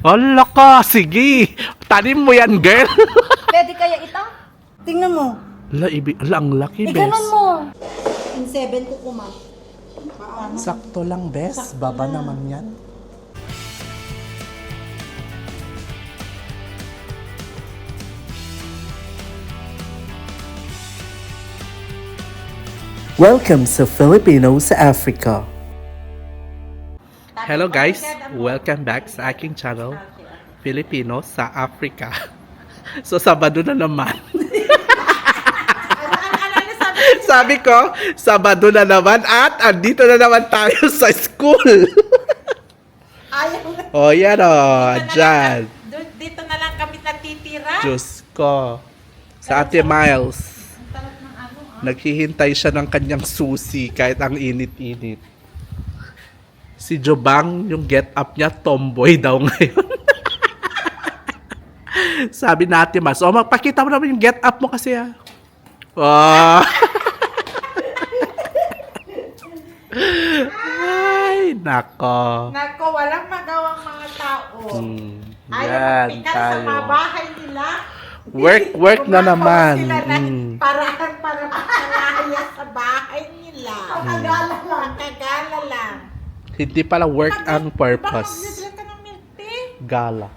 Hala ka, sige. Tanim mo yan, girl. Pwede kaya ito? Tingnan mo. Ang laki, bes. Ganon mo. In 7 ko kuma. Sakto lang, bes. Baba naman yan. Welcome sa Filipino sa Africa. Hello guys, welcome back sa aking channel, Filipino sa Africa. So Sabado na naman. Sabi ko, Sabado na naman at andito na naman tayo sa school. Oh yan o, dyan. Dito na lang kami natitira. Diyos ko. Sa Ate Miles. Naghihintay siya ng kanyang susi kahit ang init-init. Si Jobang, yung get up niya, tomboy daw ngayon. Sabi natin, mas, magpakita mo naman yung get up mo kasi ah. Oh. Ay, nako. Nako, walang magawang mga tao. Ayaw Yan, magpikas sa tayo. mga bahay nila. Work na naman. Para makalaya sa bahay nila. Pagkagala lang. Pagkagala lang. Hindi pala work ang purpose. Bakit ka ng milk tea? Gala.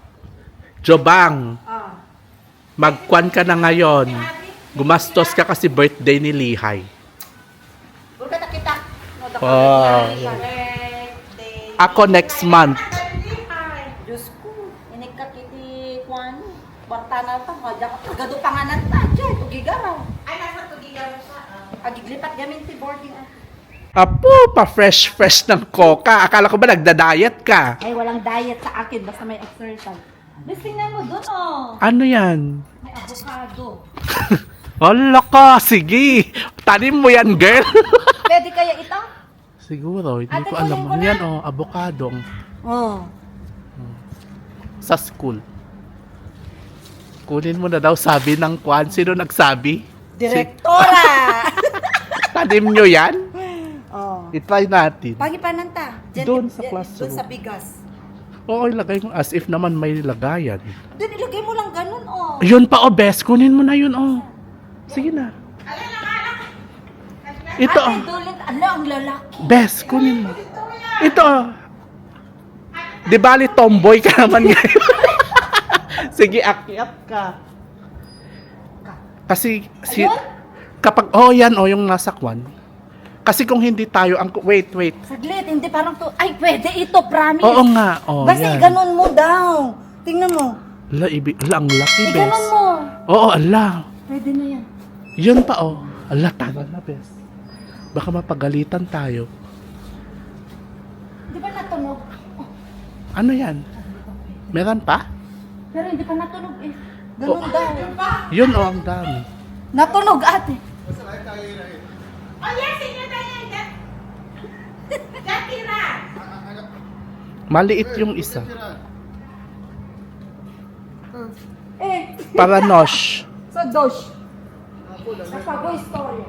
Jobang, magkwan ka na ngayon. Gumastos ka kasi birthday ni Lihay. Huwag ka nakita. Oh. Birthday. Ako next month. Diyos ko. Inig ka kiti Juan. Barta na ito. Gado panganan ta. Diyan. Tugigaraw. Ay, nasa tugigaraw siya. Agiglipat gamin ti boarding. Apo, pa-fresh ng coca. Akala ko ba nagda-diet ka? Ay, walang diet sa akin. Basta may exercise. Listing na mo dun, oh. Ano yan? May avocado. Hala ka, sige. Tanim mo yan, girl. Pwede kaya ito? Siguro, hindi Ate, ko alam. kunin ko na. Yan, avocado. Oh. Sa school. Kunin mo na daw, sabi ng kwan. Sino nagsabi? Direktora! Tanim nyo yan? Oh. I-try natin. Pagipananta. Doon sa classroom. Doon sa bigas. Oo, ilagay mo as if naman may lagayan. Doon ilagay mo lang ganun, oh. Yun pa, best. Kunin mo na yun, Sige na. Ito, Ate, dulit. Ano, ang lalaki. Best, kunin mo. Ito, Di bali, tomboy ka naman ngayon. Sige, akyat ka. Kasi, kapag, yan, yung nasa kwan. Kasi kung hindi tayo, wait. Saglit, hindi parang to. Ay, pwede ito, promise. Oo nga, Basta yan. ganun mo daw. Tingnan mo. Ang laki, best. Ganun mo. Oo, ala. Pwede na yan. Yun pa, Ala, tagal na, best. Baka mapagalitan tayo. Di ba natunog? Ano yan? Meron pa? Pero hindi pa natunog eh. Ganun daw. Yun, ang dami. Natunog, ate. Oh, yes, inyo na yan. Datira. Maliit yung isa. Eh, Para nosh. sa dosh. Sa Pagoy Story.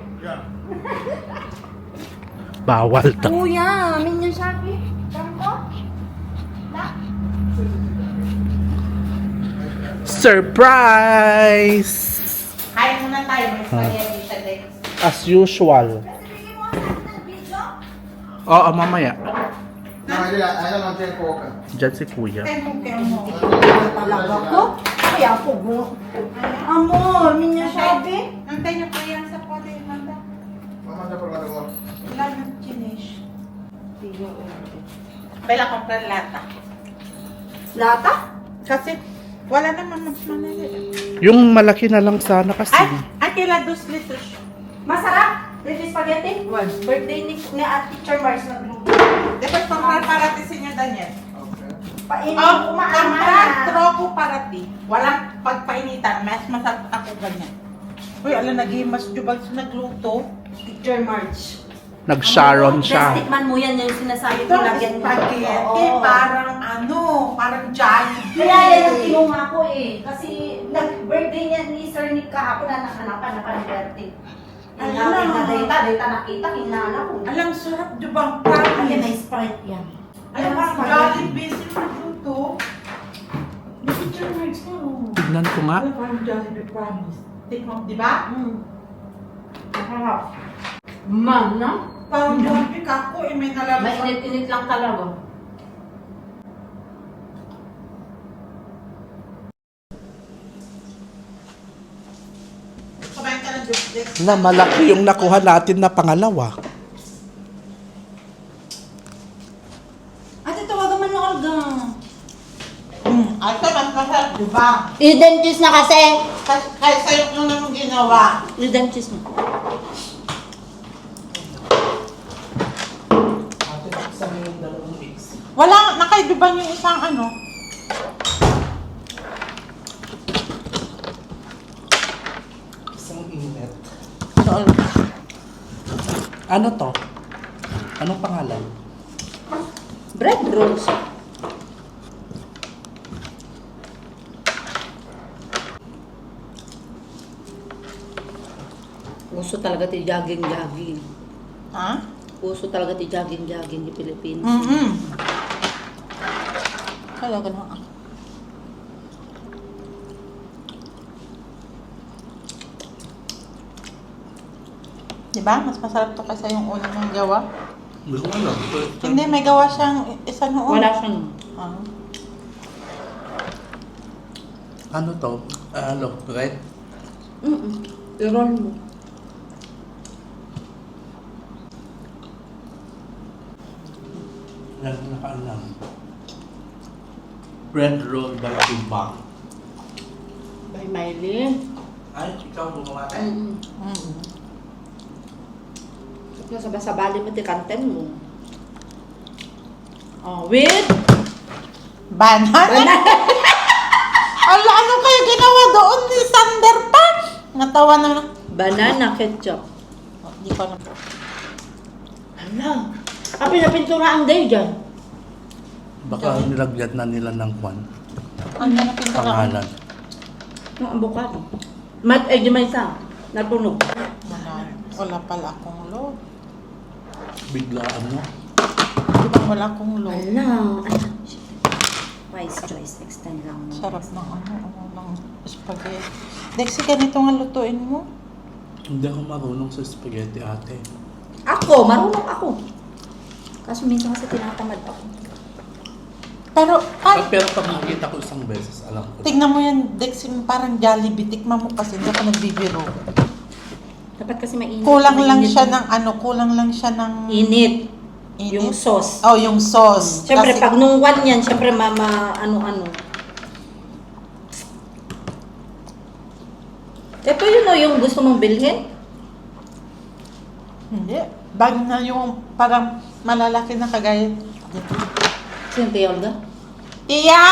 Bawal to. Kuya, amin yung sabi. Tango? Surprise! Kain muna tayo. May spaghetti siya din. As usual. Oo, mamaya. Diyan si kuya. Talaga ko? Kaya po mo. Amor, amin yung sabi. Nantay niyo po yan sa pote, Manda. Wala ng chinish. Bela comprar lata. Lata? Kasi wala naman mas manali. Yung malaki na lang sana kasi. Ay, kila 2 litros. Masarap. Ready spaghetti? Birthday ni Teacher Mars nagluto. Dapat comprar para ti sinyo Daniel. Painin Oh, kumaan comprar ka. tropo para ti. Walang pagpainitan. Mas masarap ako ganyan. Uy, alam, nag-imas jubal sa nagluto. Teacher March. Nag-Sharon siya. Best tikman mo yan yung sinasabi Ito, ko lagyan mo. spaghetti. Oo. Parang Jollibee. Kaya yan ang tinunga ko eh. Kasi nag-birthday niya ni Sir Nick kahapon na nakanapan na birthday. Ayun Inawin na. na data nakita, kinala ko. Alam, sarap jubang Ayan, may promise. Sprite yan. Alam, parang Jollibee sila nagluto. Tignan ko nga. Ano parang Jollibee promise? Tikman, di ba? Masarap. Man, no? Parang Jollibee kako eh, may nalalabas. Mainit-init lang talaga. Kumain ka ng Jollibee. Na malaki yung nakuha natin na pangalawa. Ate, tawagan man ng Olga. Ate, mas masarap, di ba? Eden cheese na kasi. Kaysa yung nung ginawa. Eden cheese na. Ate, buksan mo yung dalawang mix. Wala, nakaibiban yung isang ano. Isang init. So, Ano to? Anong pangalan? Bread rolls. Uso talaga ti jogging-jogging. ha? Uso talaga ti jogging-jogging di Pilipinas. Talaga na ako. Diba? Mas masarap to kaysa yung una mong gawa. Hindi ko alam. Hindi, may gawa siyang isa noon. Wala siyang... Ah. Ano to? Ano? Right? I-roll mo. Yan, nakaalam. Bread roll by Timbang. By Miley. Ay, ikaw gumawa tayo. Mm-mm. Sabali mo ti kanten mo. Oh, with... Banana? Ala, ano kayo ginawa doon ni Sander pa? Natawa na lang. Banana ketchup. Oh, di ko na. Hala. Pinapinturaan day dyan. Baka nilagyan na nila ng kwan. Ano na pinta Pangalan. Yung avocado. Mat, di may isa. Natunog. Wala pala akong load. Biglaan mo. Di ba wala akong load? Hala. Wise choice. Extend lang mo. Sarap ng ng spaghetti. Dexy, ganito nga lutuin mo. Hindi ako marunong sa spaghetti, ate. Ako, marunong ako. Kaso minsan kasi tinatamad ako. Pero, Pero pag nakita ko isang beses, alam ko. tignan mo yan, Dexy, parang Jollibee. Tikman mo kasi, hindi ako nagbibiro. Dapat kasi mainit. Kulang lang Mainit siya yung- ng kulang lang siya ng... Init. init. Yung sauce. Oh, yung sauce. Siyempre, Kasi- pag nung one yan, siyempre ano-ano. Ito yun o, yung gusto mong bilhin? Hindi. Bag na yung parang malalaki na kagaya. Sino tayo, Olga? Iya?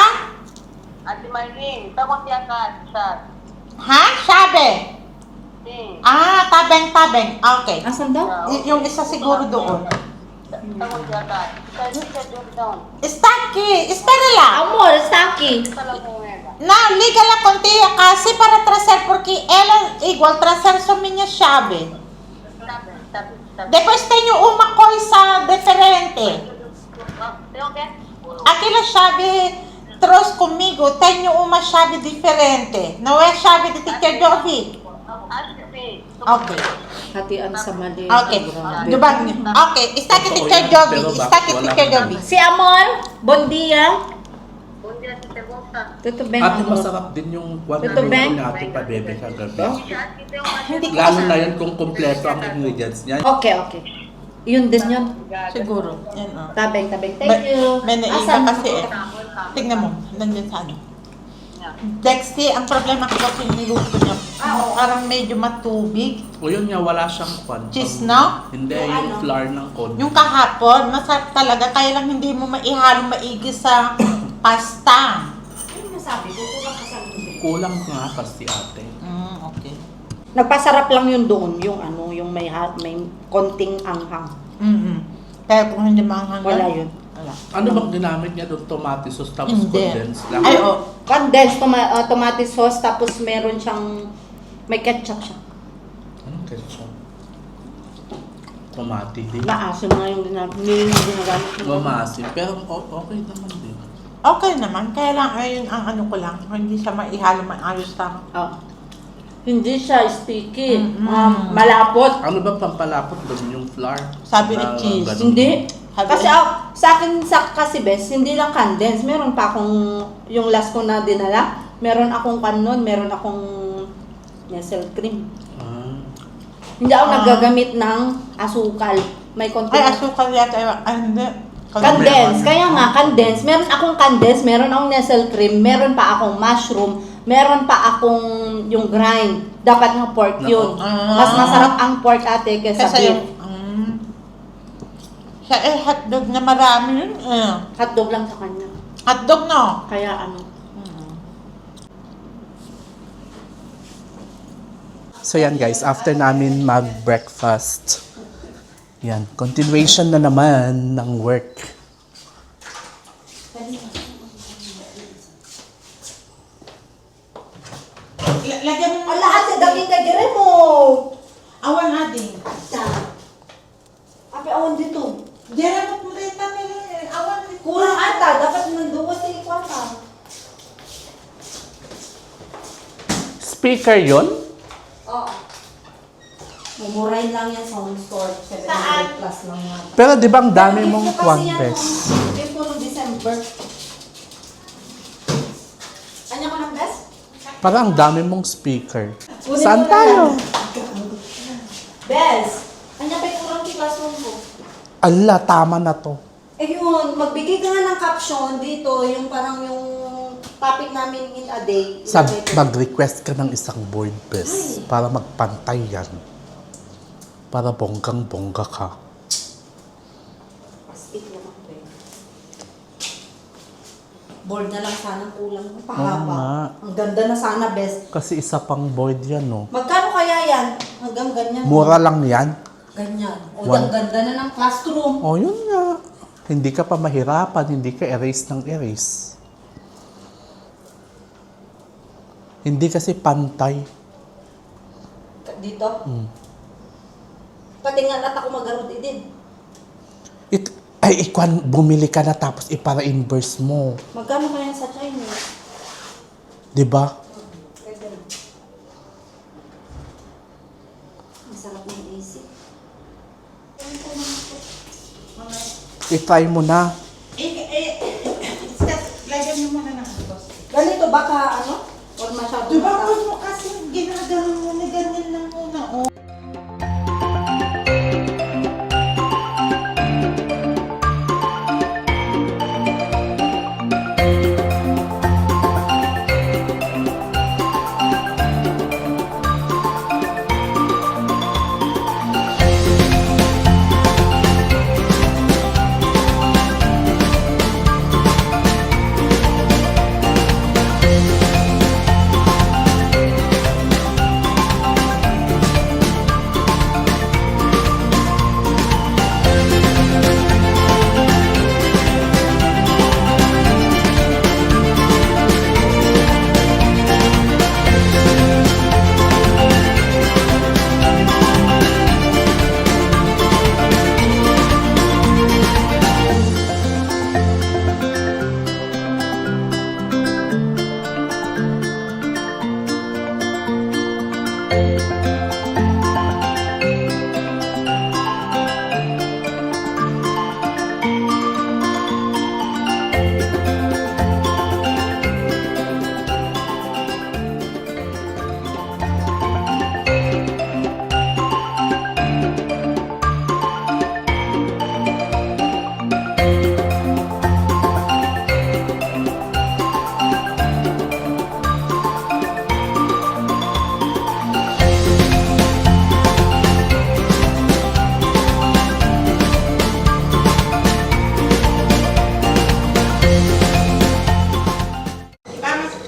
Ate Marlene, tawag niya ka sa Ha? Sabi? ting. Ah, tabeng-tabeng. Okay. Asan daw? Yung isa siguro doon. Tawag niya ka. Kasi ka doon. Staki, espera lá. Amor, Saki. Ito lang mo nga. Não, liga lá contigo casi para trazer porque ela igual trazer só minha chave. Sabi. Depois tenho uma coisa diferente. Tengo que? Aquela chave trouxe comigo, tenho uma chave diferente. Não é chave de Teacher Jovi. Ate, Okay. Hatian sa mali. Okay. Grabe. Dubag niyo. Okay, está aqui Teacher Jovi. Está aqui Teacher Jovi. Si Amor, bon dia. Bundi na si Terbosa. Tuto Ben, Ate, Amor. masarap din yung kwan na Ito, luto Ben? ni Ate Pabebe kagabi. Ate, tengo que? Hindi ko Lalo na yan kung kompleto ang ingredients niya. Okay. Yun din yun. siguro. Yan oh. Tabeng. Thank you. May naiba Asan? kasi eh. Tingnan mo, nandiyan sa ano. Dexy, ang problema ko kasi niluto niya. Parang medyo matubig. O yun nga, wala siyang kwan. Cheese, no? Hindi, Yung yung ano? flour ng kon. Yung kahapon, masarap talaga. Kaya lang hindi mo maihalo maigi sa pasta. Ano masabi? Kukulang ka sa lubig. Kulang nga kasi ate. Okay. Nagpasarap lang yun doon, yung ano, yung may konting anghang. Kaya kung hindi manghang Wala yun. Wala. Ano bang ginamit niya doon? Tomato sauce tapos Hindi. condensed lang? Ay, oh. Condensed tomato sauce, tapos meron siyang, may ketchup siya. Anong ketchup? Tomate din. Maasim nga yung ginagamit. Mamasim. Pero okay naman din. Okay naman, kaya lang ayun ang ano ko lang, hindi siya maihalo maayos lang. Oh. Hindi siya sticky. Mm-mm. Malapot. Ano ba pampalapot doon yung flour? Sabi ni Na Cheese. ganun. Hindi. Sabi Kasi niya- sa akin kasi best, hindi lang condense. Meron pa akong, yung last ko na dinala, meron akong kanon, meron akong nestle cream. Ah. Hindi ako Ah. nagagamit ng asukal. May konti. Ay, asukal yata yun. Ay, hindi. Condense. Kaya nga, condense. Meron akong condense, meron akong nestle cream, meron pa akong mushroom, meron pa akong yung grind. Dapat nga pork yun. Ah. Mas masarap ang pork ate kaysa Kasi beef. yung, siya hotdog na marami yun. Hotdog lang sa kanya. Hotdog, no? Kaya ano. So yan guys, after namin mag-breakfast, yan, continuation na naman ng work. Lagyan mo Ala, ate, daging ka dire mo. awan natin. Api, awan dito. Diyan mo pulita nila. Awan natin. Kurang ata, dapat nandoon sa ikwata. Speaker yon? Oo. Mumurahin lang yan sa home store. 700 Saan? plus lang yata. Pero di ba ang dami Pero mong gift ko kasi yan, Quantes? oh. Gift ko noong December. Anya ko ng best? Parang ang dami mong speaker. Kunin Saan mo na tayo? lang. Best. Anya pa yung kurang ki classroom ko. Ala, tama na to. Eh yun, magbigay ka nga ng caption dito, yung parang yung topic namin in a day. Mag-request ka ng isang board best para magpantay yan. Para bonggang-bongga ka. Speak naman ko eh. Board na lang sana kulang. Oo nga. Pahaba. Ang ganda na sana, best. Kasi isa pang board yan, no? Magkano kaya yan? Hanggang ganyan. Mura lang yan. Ganyan. O, One. ang ganda na ng classroom. O, yun nga. Hindi ka pa mahirapan, hindi ka erase ng erase. Hindi kasi pantay. Dito. Pati nga nat ako mag-arod din. Bumili ka na tapos ipara-inverse mo. Magkano kaya sa China? Di ba? Pwede na. Masarap ng AC. I-try mo na. Lagyan mo muna ng hotdog. Ganito baka ano? Or masyado Diba, mata- huwag mo kasi ginagawa mo na ganyan lang muna, oh.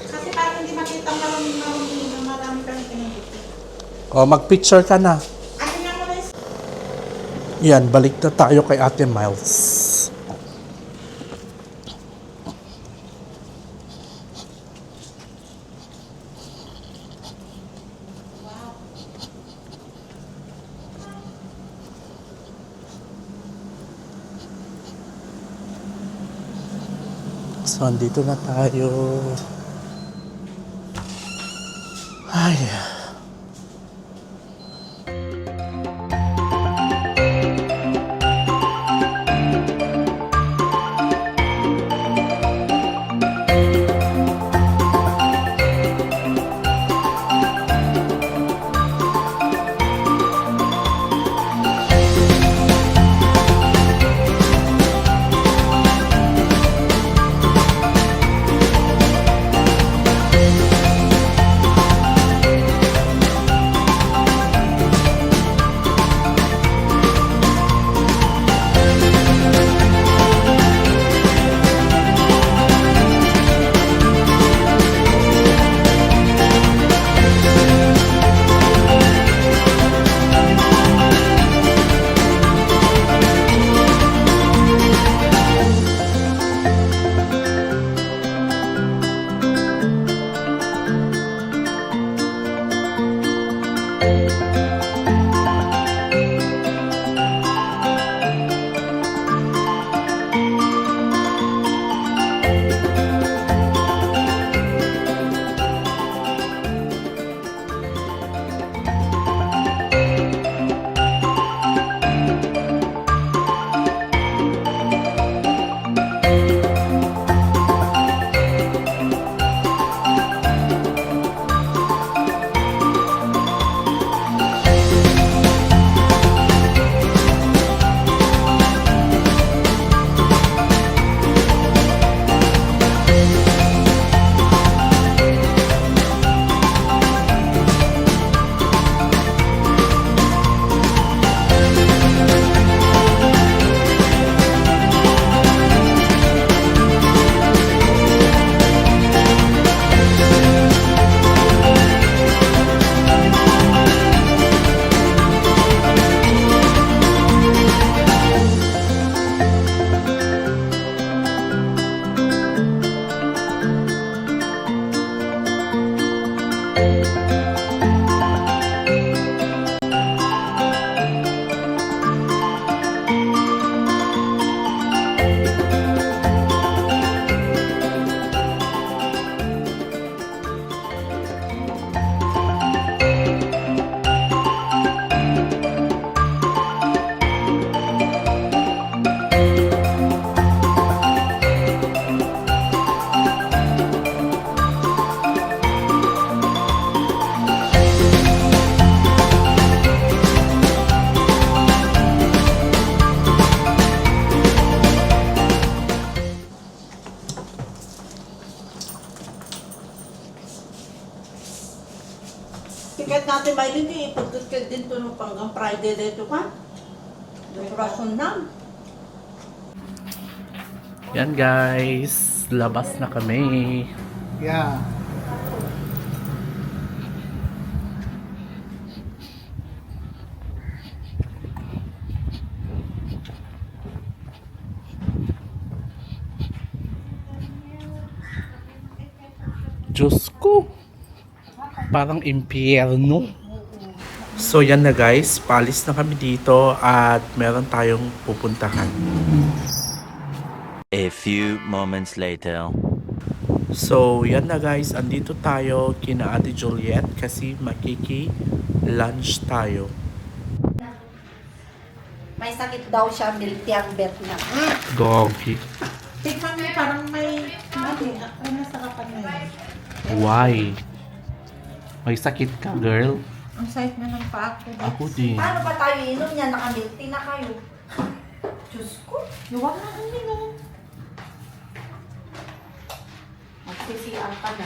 Kasi parang hindi makita marami na marami kang pinagpipit. O, mag-picture ka na. Ano nga mo na Yan, balik na tayo kay Ate Miles. So, andito na tayo. Ay. Tiket natin may lini, ipagkikil din to nung panggang Friday dito ka. Dekorasyon na. Yan guys, labas na kami. Yeah. Diyos ko. Parang impyerno. So yan na guys, paalis na kami dito at meron tayong pupuntahan. A few moments later. So yan na guys, andito tayo kina Ate Juliet kasi makiki-lunch tayo. May sakit daw siya, milky ang bet na. Gogi. Tignan mo, parang may nasarapan na yun. Why? May sakit ka, girl? Ang sakit na ng paa ko. Ako din. Paano ba tayo inom niya? Nakamilty na kayo. Diyos ko. Huwag na kang inom. Magsisiyan ka na.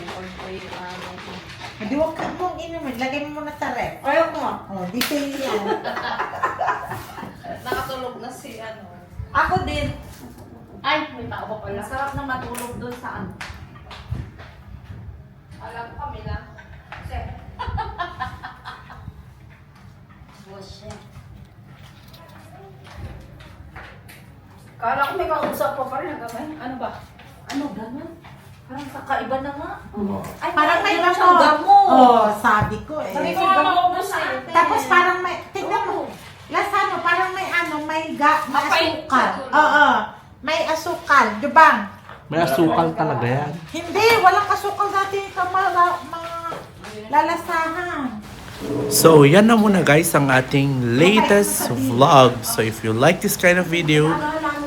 Hindi, huwag ka mong inumin. Lagay mo muna sa ref. Ayaw ko nga. Oh, di sa'yo yan. Nakatulog na si ano. Ako din. Ay, may tao pa pala. Masarap na matulog doon sa ano. Alam ko kami na. Kala ko may kausap pa rin. Ano ba? Ano gano'n? Parang sa kaiba na nga. Ay, Parang may na ano. siyang gamo. Oh, sabi ko eh. Sabi ko nga maubos sa eh. atin. Tapos parang may, tignan mo. Last ano, parang may ano, may Mapait asukal. sa tulog. Oo. May asukal, di ba? May asukal talaga yan. Hindi, walang kasukal dati ka lalasahan. So, yan na muna guys ang ating latest vlog. So, if you like this kind of video,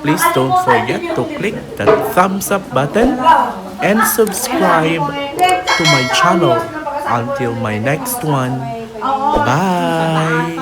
please don't forget to click that thumbs up button and subscribe to my channel. Until my next one, bye!